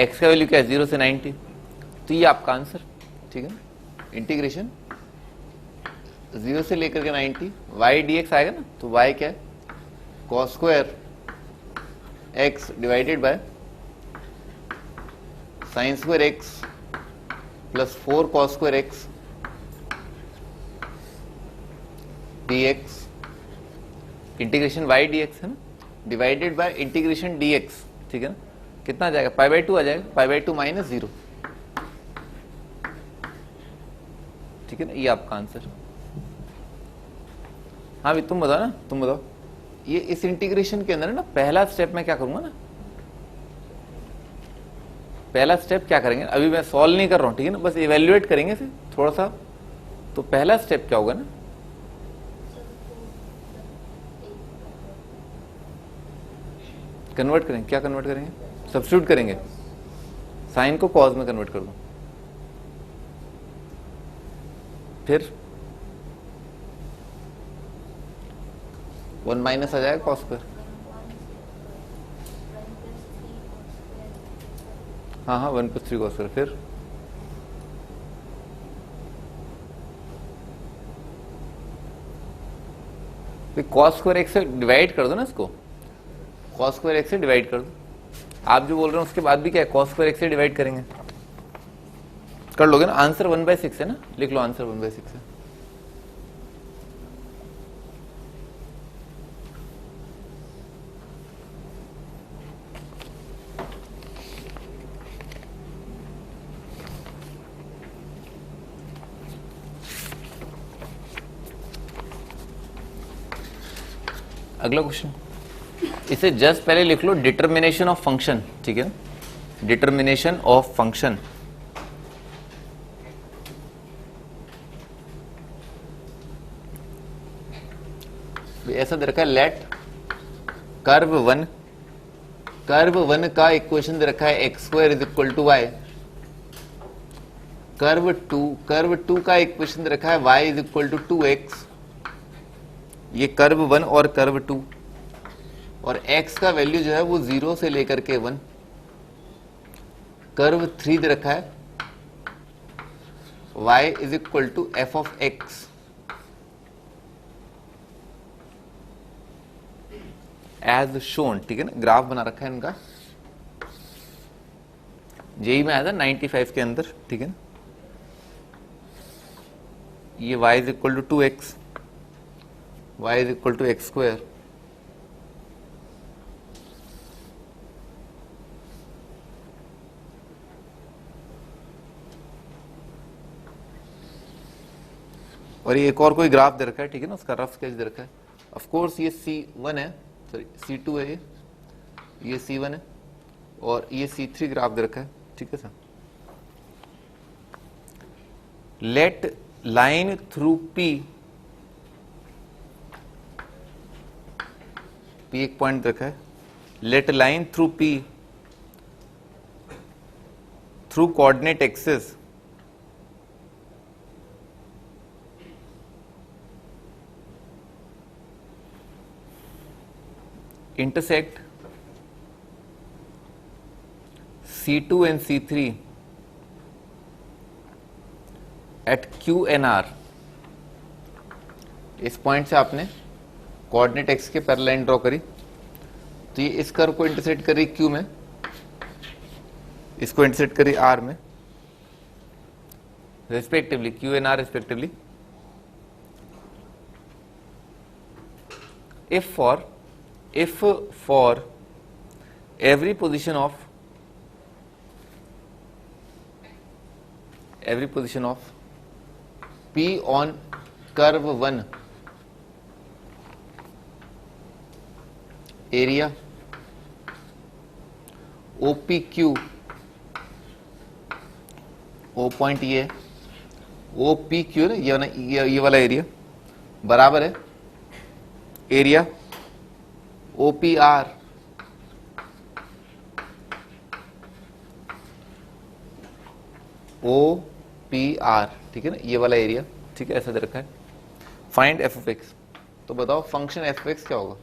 x का वैल्यू क्या है 0 से 90, तो ये आपका आंसर, ठीक है ना। इंटीग्रेशन 0 से लेकर के 90, y dx आएगा ना, तो y क्या है, cos square x divided by sine square x plus 4 cos square x dx, integration y dx है ना, डिवाइडेड बाय इंटीग्रेशन dx, ठीक है ना, कितना आ जाएगा, π/2 आ जाएगा, π/2 माइनस 0, ठीक है ना, ये आपका आंसर। हाँ भी तुम बताओ ना, तुम बताओ, ये इस इंटीग्रेशन के अंदर है ना, पहला स्टेप मैं क्या करूंगा ना, पहला स्टेप क्या करेंगे, अभी मैं सॉल्व नहीं कर रहा हूं, ठीक है ना, बस इवेल्युएट करेंगे फिर थोड़ा सा। तो पहला स्टेप क्या होगा ना, कन्वर्ट करेंगे, क्या कन्वर्ट करेंगे, सब्स्टिट्यूट करेंगे, साइन को कॉस में कन्वर्ट कर दूं, फिर 1 माइनस आ जाएगा कॉस स्क्वायर, हाँ हाँ 1 + 3 cos स्क्वायर, फिर cos स्क्वायर x से डिवाइड कर दो ना इसको, cos स्क्वायर x से डिवाइड कर दो, आप जो बोल रहे हैं उसके बाद भी क्या है, cos स्क्वायर x से डिवाइड करेंगे, कर लोगे ना, आंसर 1/6 है ना, लिख लो आंसर 1/6 है। अगला क्वेश्चन, इसे जस्ट पहले लिख लो, डिटर्मिनेशन ऑफ फंक्शन, ठीक है, डिटर्मिनेशन ऑफ फंक्शन, ऐसा दे रखा है, लेट कर्व 1 का इक्वेशन दे रखा है x² = y, कर्व 2 का इक्वेशन दे रखा है y = 2x, ये कर्व 1 और कर्व 2, और x का वैल्यू जो है वो 0 से लेकर के 1, कर्व 3 दे रखा है y = f(x), एज शोन, ठीक है ना, ग्राफ बना रखा है इनका, जेई में आया था 95 के अंदर, ठीक है ना, ये y = 2x, y = x², और ये एक और कोई ग्राफ दे रखा है, ठीक है ना, उसका रफ स्केच दे रखा है, ऑफ कोर्स ये C1 है, सॉरी C2 है, ये C1 है, और ये C3 ग्राफ दे रखा है, ठीक है sir. Let line through P एक पॉइंट रखा है, let line through P through coordinate axis intersect C2 and C3 at Q and R, इस पॉइंट से आपने कोऑर्डिनेट x के पैरेलल लाइन ड्रॉ करी, तो ये इस कर्व को इंटरसेक्ट करी Q में, इसको इंटरसेक्ट करी R में, respectively Q and R respectively, if for every position of P on curve 1, area OPQ, O point ये OPQ ना, ये वाला एरिया बराबर है एरिया OPR ठीक है ना, ये वाला एरिया, ठीक है, ऐसा दे रखा है, फाइंड f(x), तो बताओ फंक्शन f(x) क्या होगा,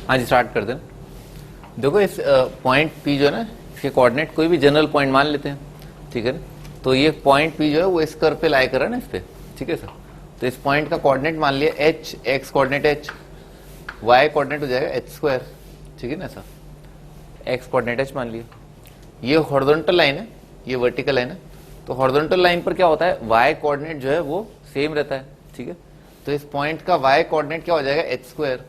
हाँ जी स्टार्ट कर दें। देखो इस पॉइंट पी जो है ना, इसके कोऑर्डिनेट कोई भी जनरल पॉइंट मान लेते हैं, ठीक है ना। तो ये पॉइंट पी जो है वो इस कर्व पे लाई कर रहा है ना, इस पे, ठीक है सर। तो इस पॉइंट का कोऑर्डिनेट मान लिया h, x coordinate h, y coordinate हो जाएगा एच स्क्वायर, ठीक है ना सर। एक्स कोऑर्डिनेट एच मान लिया। ये हॉरिजॉन्टल लाइन है, ये वर्टिकल लाइन है। तो हॉरिजॉन्टल लाइन पर क्या होता है, वाई कोऑर्डिनेट जो है वो सेम रहता है, ठीक है। तो इस पॉइंट का वाई कोऑर्डिनेट क्या हो जाएगा, एच स्क्वायर।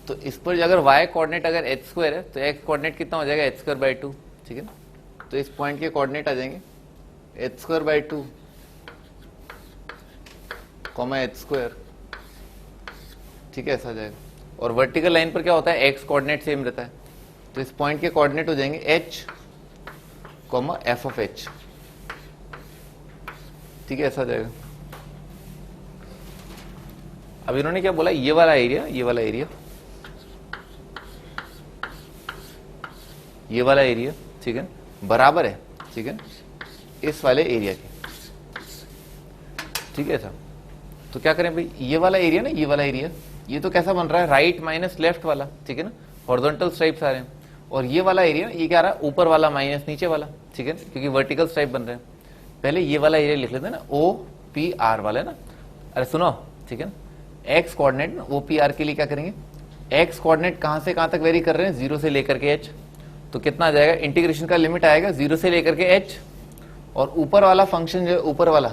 तो इस पर अगर y कोऑर्डिनेट अगर एच स्क्वायर है तो x कोऑर्डिनेट कितना हो जाएगा, एच स्क्वायर बाई 2, ठीक है ना। तो इस पॉइंट के कोऑर्डिनेट आ जाएंगे H square by 2 comma H square, ठीक है, ऐसा आ जाएगा। और वर्टिकल लाइन पर क्या होता है, x कोऑर्डिनेट सेम रहता है। तो इस पॉइंट के कोऑर्डिनेट हो जाएंगे h comma F of h, ठीक है, ऐसा आ जाएगा। अब इन्होंने क्या बोला, ये वाला एरिया, ये वाला एरिया, ये वाला एरिया, ठीक है, बराबर है, ठीक है, इस वाले एरिया के, ठीक है सर। तो क्या करें भाई, ये वाला एरिया ना, ये वाला एरिया, ये तो कैसा बन रहा है, राइट माइनस लेफ्ट वाला, ठीक है ना, हॉरिजॉन्टल स्ट्राइप्स आ रहे हैं। और ये वाला एरिया, ये क्या आ रहा है, ऊपर वाला माइनस नीचे वाला, ठीक है, क्योंकि वर्टिकल स्ट्राइप बन रहे हैं। पहले ये वाला एरिया लिख लेते हैं ना, ओ पी आर वाला है ना। अरे सुनो, ठीक है ना, एक्स कोऑर्डिनेट ना, ओ पी आर के लिए क्या करेंगे, एक्स कोऑर्डिनेट कहां से कहां तक वेरी कर रहे हैं, 0 से लेकर के h। तो कितना आ जाएगा, इंटीग्रेशन का लिमिट आएगा 0 से लेकर के h, और ऊपर वाला फंक्शन जो है, ऊपर वाला,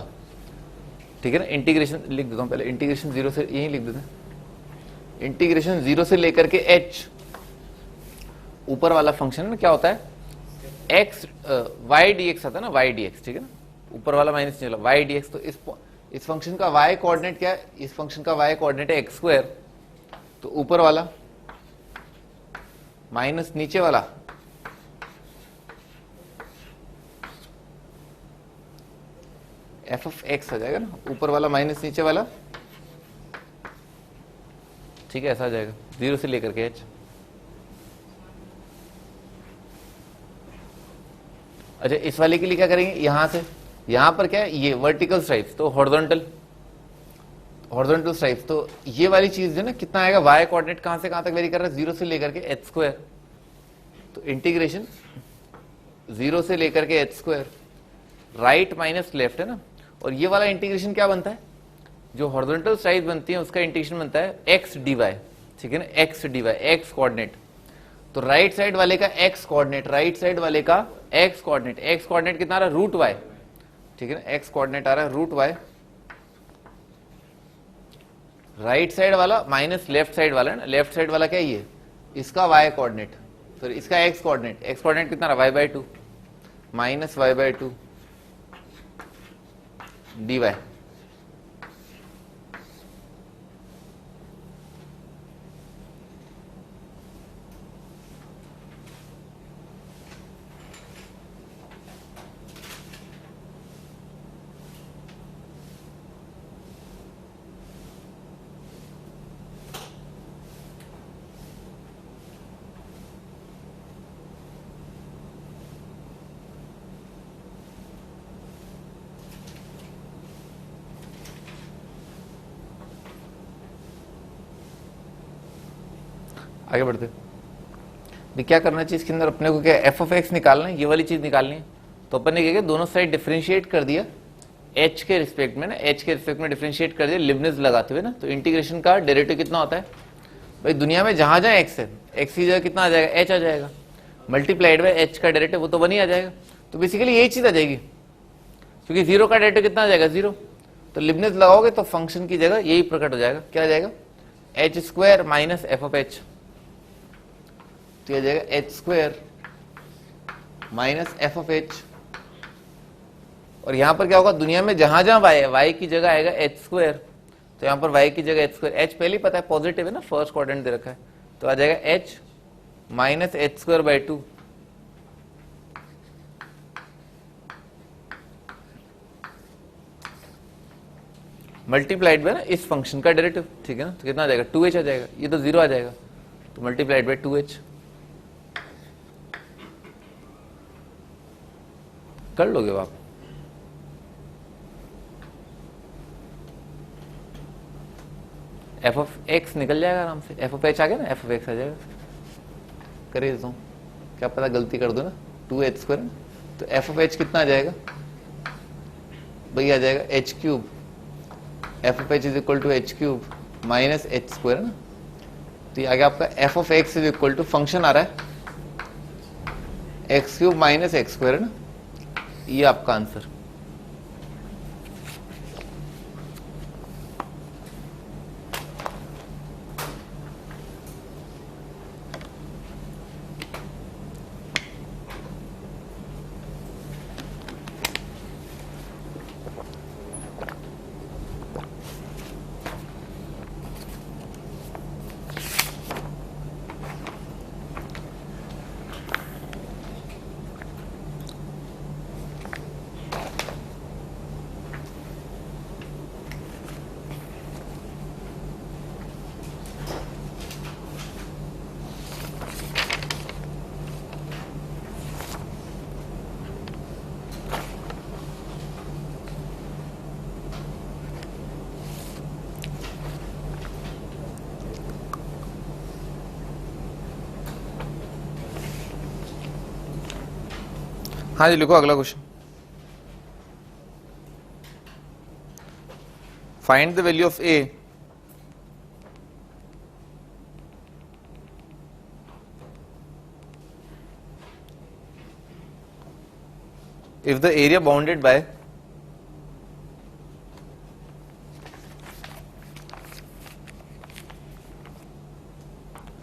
ठीक है ना, इंटीग्रेशन लिख देता हूं पहले, इंटीग्रेशन 0 से, यही लिख देते हैं, इंटीग्रेशन 0 से लेकर के h, ऊपर वाला फंक्शन में क्या होता है, x y dx आता है ना, y dx, ठीक है ना, ऊपर वाला माइनस नहीं वाला y dx। तो इस फंक्शन का y कोऑर्डिनेट क्या है, इस फंक्शन का y कोऑर्डिनेट है एक्स स्क्वायर। तो ऊपर वाला माइनस नीचे वाला एफ ऑफ एक्स आ जाएगा ना, ऊपर वाला माइनस नीचे वाला, ठीक है, ऐसा आ जाएगा 0 से लेकर के h। अच्छा, इस वाले के लिए क्या करेंगे, यहां से यहां पर क्या है, ये वर्टिकल स्ट्राइप्स, तो हॉरिजॉन्टल स्ट्राइप्स। तो ये वाली चीज जो ना, कितना आएगा, y कोऑर्डिनेट कहां से कहां तक वेरी कर रहा है, 0 से लेकर के एच स्क्वायर। तो इंटीग्रेशन 0 से लेकर के H square, right minus left है ना। और ये वाला इंटीग्रेशन क्या बनता है, जो हॉरिजॉन्टल स्ट्राइप बनती है उसका इंटीग्रेशन बनता है एक्स डी वाई, ठीक है ना, x d y, x coordinate. तो राइट साइड वाले का एक्स कोऑर्डिनेट, राइट साइड वाले का एक्स कोऑर्डिनेट, एक्स कोऑर्डिनेट कितना आ रहा है, रूट वाई, ठीक है ना, एक्स कोऑर्डिनेट आ रहा है रूट वाई। राइट साइड वाला माइनस लेफ्ट साइड वाला है ना, लेफ्ट साइड वाला क्या है, ये इसका वाई कोऑर्डिनेट, तो इसका एक्स कोऑर्डिनेट, एक्स कोऑर्डिनेट कितना रहा, y by 2 minus y by 2 d y. आगे बढ़ते हैं, क्या करना चाहिए इसके अंदर अपने को, क्या एफ ऑफ एक्स निकालना है, ये वाली चीज निकालनी है। तो अपन ने क्या किया, दोनों साइड डिफरेंशिएट कर दिया h के रिस्पेक्ट में ना, h के रिस्पेक्ट में डिफरेंशिएट कर दिया लिबनिज लगाते हुए ना। तो इंटीग्रेशन का डेरिवेटिव कितना होता है भाई, दुनिया में जहां जहां x है, x की जगह कितना आ जाएगा, h आ जाएगा, मल्टीप्लाइड बाय h का डेरिवेटिव, वो तो बनी आ जाएगा। तो बेसिकली यही चीज आ जाएगी, क्योंकि 0 का डेरिवेटिव कितना आ जाएगा, 0। तो लिबनिज लगाओगे तो फंक्शन की जगह यही प्रकट हो जाएगा, क्या आ जाएगा, H square minus F of H. तो यह जाएगा H square minus F of H. और यहां पर क्या होगा, दुनिया में जहां जहां y है, y की जगह आएगा एच स्क्वायर। तो यहां पर y की जगह एच स्क्वायर, h पहले ही पता है पॉजिटिव है ना, फर्स्ट क्वाड्रेंट दे रखा है, तो आ जाएगा h minus H square by 2 multiplied by ना इस फंक्शन का डेरिवेटिव, ठीक है ना। तो कितना आ जाएगा, 2h आ जाएगा, ये तो 0 आ जाएगा, तो मल्टीप्लाइड बाय 2h कर लोगे आप। एफ ऑफ एक्स निकल जाएगा आराम से, एफ ऑफ एच आ गया ना, एफ ऑफ एक्स आ जाएगा। कर देता हूँ, क्या पता गलती कर दो ना, 2h², तो एफ ऑफ एच कितना आ जाएगा भाई, आ जाएगा h cube, f of h is equal to h cube minus h² ना। तो ये आ गया आपका f of x is equal to, function आ रहा है x³ माइनस x² ना, ये आपका आंसर। हाँ जी, लिखो अगला question. Find the value of A if the area bounded by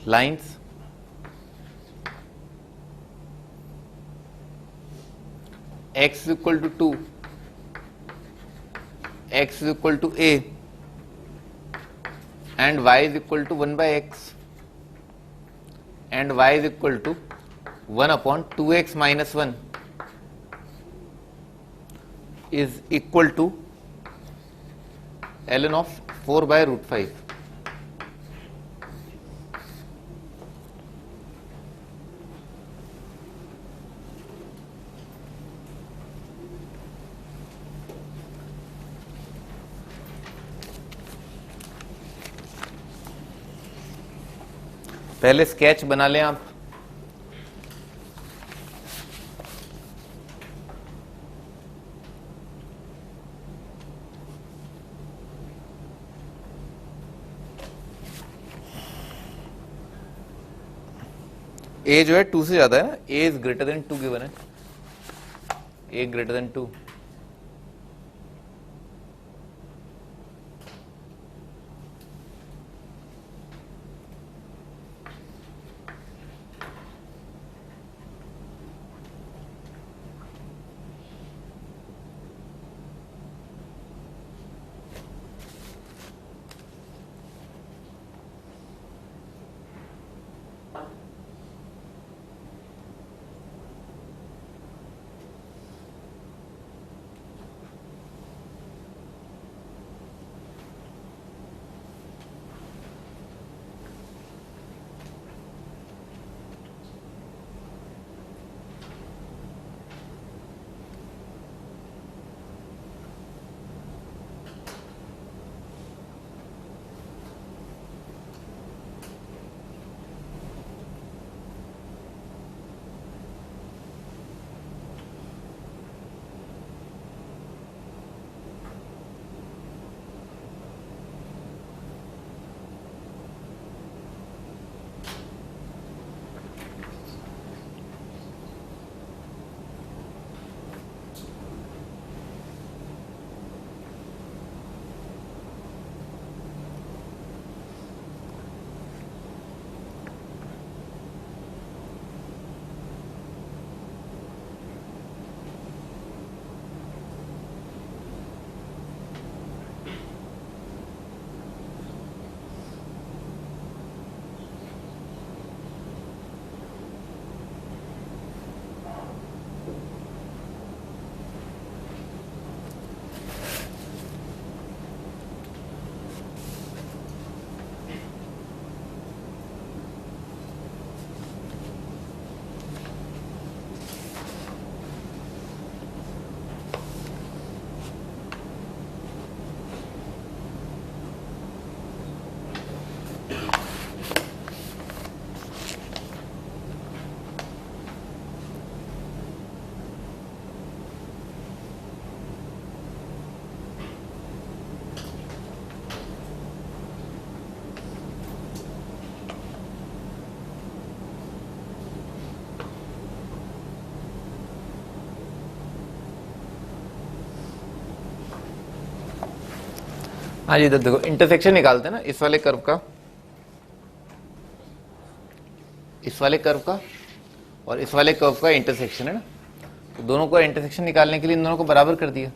lines x is equal to 2, x is equal to a and y is equal to 1 by x and y is equal to 1 upon 2x minus 1 is equal to ln of 4 by root 5. पहले sketch बना लें आप। ए जो है 2 से ज्यादा है ना, ए इज ग्रेटर देन 2 गिवन है, ए ग्रेटर देन 2। हाँ जी, इधर देखो इंटरसेक्शन निकालते हैं ना इस वाले कर्व का, इस वाले कर्व का और इस वाले कर्व का इंटरसेक्शन है ना, तो दोनों का इंटरसेक्शन निकालने के लिए इन दोनों को बराबर कर दिया,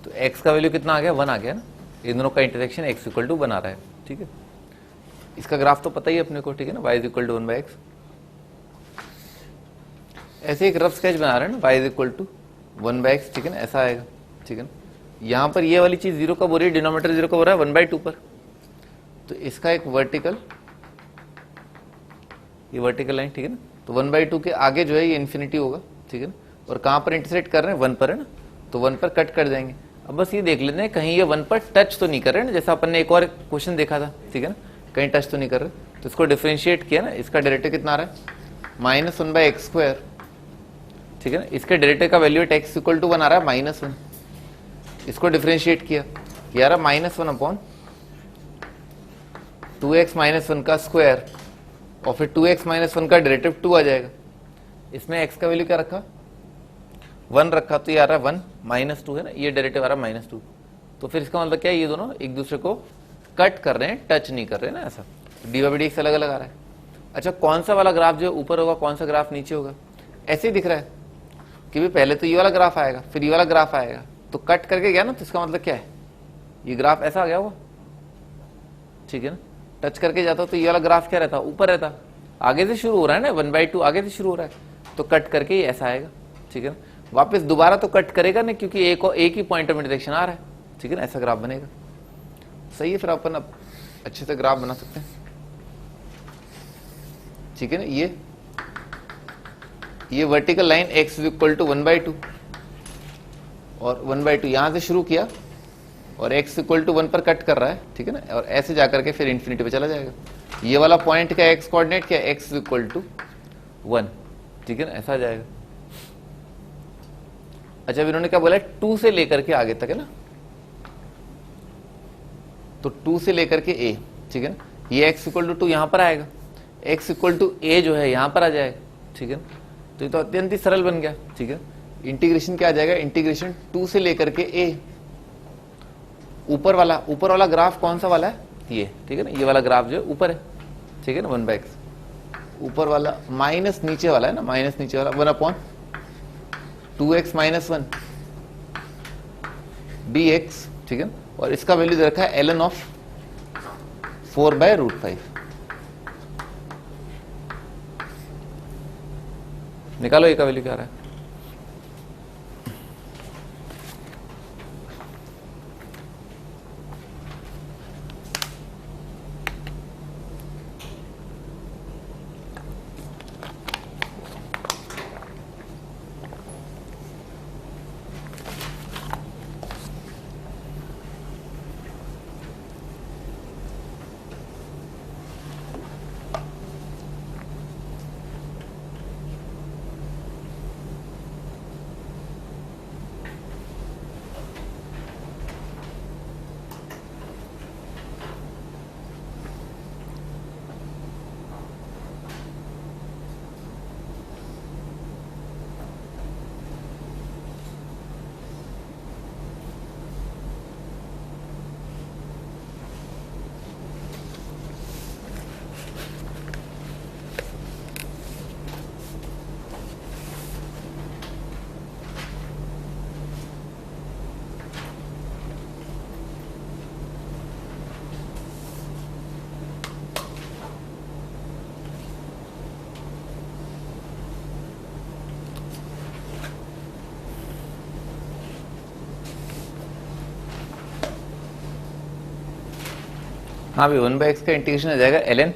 तो x का वैल्यू कितना आ गया, 1 आ गया ना। इन दोनों का इंटरसेक्शन x इक्वल टू 1 आ रहा है, ठीक है। इसका ग्राफ तो पता ही है अपने को, ठीक है ना, y is equal to 1/x। ऐसे एक रफ स्केच बना रहे हैं ना, y is equal to 1/x, ठीक है ना, ऐसा आएगा, ठीक है ना। यहाँ पर ये वाली चीज 0 कब हो रही है, डिनोमिनेटर 0 कब हो रहा है, 1/2 पर, तो इसका एक वर्टिकल, ये वर्टिकल लाइन, ठीक है ना, तो 1/2 के आगे जो है ये इन्फिनिटी होगा, ठीक है ना, और कहाँ पर इंटरसेक्ट कर रहे हैं, 1 पर है ना, तो 1 पर कट कर जाएंगे। अब बस ये देख लेते हैं कहीं ये 1 पर टच तो नहीं कर रहे ना, जैसा अपन ने एक और क्वेश्चन देखा था, ठीक है ना, कहीं टच तो नहीं कर रहे, तो इसको डिफरेंशिएट किया ना, इसका डेरिवेटिव कितना आ रहा है, -1/x², ठीक है ना। इसके डेरिवेटिव का वैल्यू x इक्वल टू 1 आ रहा है, -1। इसको डिफरेंशिएट किया, ये आ रहा -1/2x - 1 का स्क्वायर, और फिर 2x - 1 का डेरिवेटिव 2 आ जाएगा। इसमें x का वैल्यू क्या रखा, 1 रखा, तो ये आ रहा है 1 - 2 है ना, ये डेरिवेटिव आ रहा है -2। तो फिर इसका मतलब क्या है, ये दोनों एक दूसरे को कट कर रहे हैं, टच नहीं कर रहे हैं ना, ऐसा dy/dx अलग अलग आ रहा है। अच्छा, कौन सा वाला ग्राफ जो ऊपर होगा, कौन सा ग्राफ नीचे होगा, ऐसे ही दिख रहा है कि भाई पहले तो ये वाला ग्राफ आएगा, फिर ये वाला ग्राफ आएगा, तो कट करके गया ना, तो इसका मतलब क्या है, ये ग्राफ ऐसा आ गया होगा, ठीक है ना। टच करके जाता तो ये वाला ग्राफ क्या रहता, ऊपर रहता, आगे से शुरू हो रहा है ना, 1/2 आगे से शुरू हो रहा है, तो कट करके ये ऐसा आएगा, ठीक है ना। वापस दोबारा तो कट करेगा नहीं, क्योंकि एक ही पॉइंट ऑफ इंटरसेक्शन आ रहा है, ठीक है ना, ऐसा ग्राफ बनेगा। सही है, फिर अपन अब अच्छे से ग्राफ बना सकते हैं, ठीक है ना। ये vertical line x equal to 1/2 और 1/2 यहां से शुरू किया और x इक्वल टू 1 पर कट कर रहा है, ठीक है ना, और ऐसे जाकर के फिर इन्फिनिटी पे चला जाएगा। ये वाला पॉइंट क्या है, x कोऑर्डिनेट क्या है, x इक्वल टू 1, ठीक है ना, ऐसा आ जाएगा। अच्छा, इन्होंने क्या बोला, 2 से लेकर के आगे तक है ना, तो 2 से लेकर के a, ठीक है ना, ये x इक्वल टू 2 यहां पर आएगा, x इक्वल टू a जो है यहां पर आ जाएगा, ठीक है ना। तो ये तो अत्यंत ही सरल बन गया, ठीक है। इंटीग्रेशन क्या आ जाएगा, इंटीग्रेशन 2 से लेकर के a, ऊपर वाला ग्राफ कौन सा वाला है, ये, ठीक है ना, ये वाला ग्राफ जो है ऊपर है, ठीक है ना, 1/x, ऊपर वाला माइनस नीचे वाला है ना, माइनस नीचे वाला 1/2x - 1 dx, ठीक है ना, और इसका वैल्यू दे रखा है ln ऑफ 4/√5। निकालो ये का वैल्यू क्या आ रहा है, हाँ भाई 1/x का इंटीग्रेशन आ जाएगा ln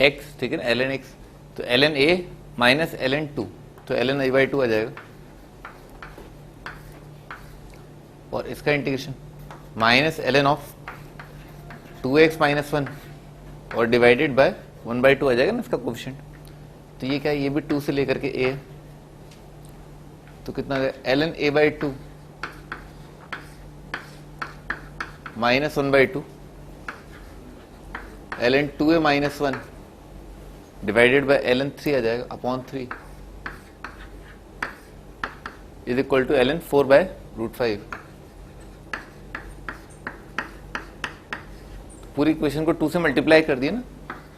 x, ठीक है ना, ln x, तो ln a माइनस ln 2, तो ln a/2 आ जाएगा, और इसका integration minus ln of 2x - 1 और डिवाइडेड बाय 1/2 आ जाएगा ना इसका कोफिशिएंट। तो ये क्या है, ये भी 2 से लेकर के a, तो कितना आ जाएगा, ln a/2 minus 1/2 ln 2a - 1 divided by ln 3 आ जाएगा upon 3 is equal to ln 4/√5। पूरी इक्वेशन को 2 से मल्टीप्लाई कर दिया ना,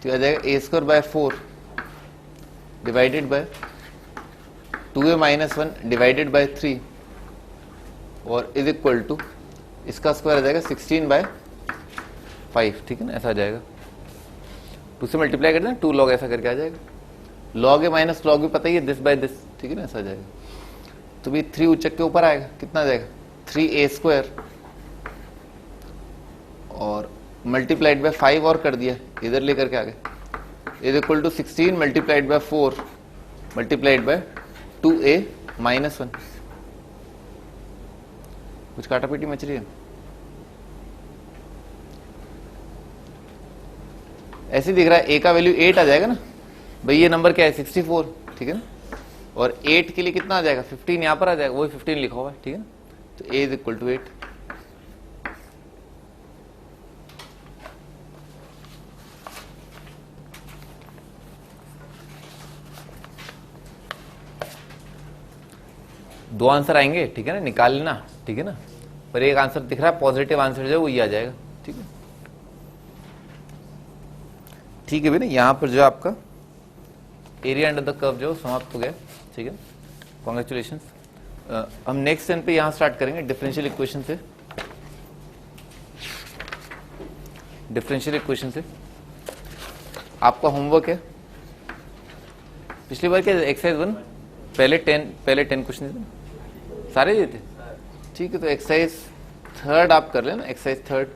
तो आ जाएगा a square by 4 divided by 2a minus 1 divided bye 3 और इज इक्वल टू इसका स्क्वायर आ जाएगा 16 बाय 5, ठीक है ना, ऐसा आ जाएगा। 2 से मल्टीप्लाई कर देना 2 लॉग ऐसा करके आ जाएगा। लॉग ए माइनस लॉग भी पता ही है, दिस बाय दिस, ठीक है ना, ऐसा आ जाएगा। तो भी 3 उचक के ऊपर आएगा, कितना आ जाएगा 3a स्क्वायर और मल्टीप्लाइड बाय 5 और कर दिया, इधर लेकर के आ गए, is equal to 16 multiplied by 4 multiplied by 2a minus 1। कुछ काटापीटी मच रही है? ऐसे दिख रहा है a का वैल्यू 8 आ जाएगा ना भाई, ये नंबर क्या है 64, ठीक है ना, और 8 के लिए कितना आ जाएगा 15 यहां पर आ जाएगा, वही 15 लिखा हुआ है, ठीक है ना, तो a इज इक्वल टू 8। दो आंसर आएंगे, ठीक है ना, निकाल लेना, ठीक है ना, पर एक आंसर दिख रहा है पॉजिटिव आंसर जो है वो ये आ जाएगा, ठीक है। ठीक है भाई ना, यहां पर जो आपका एरिया अंडर द कर्व जो समाप्त हो गया, ठीक है, कॉन्ग्रेचुलेशन। हम नेक्स्ट सेशन पे यहां स्टार्ट करेंगे डिफरेंशियल इक्वेशन से। डिफरेंशियल इक्वेशन से आपका होमवर्क है, पिछली बार क्या एक्सरसाइज 1 पहले 10 क्वेश्चन सारे देते, ठीक है, तो एक्सरसाइज 3 आप कर लेना, एक्सरसाइज 3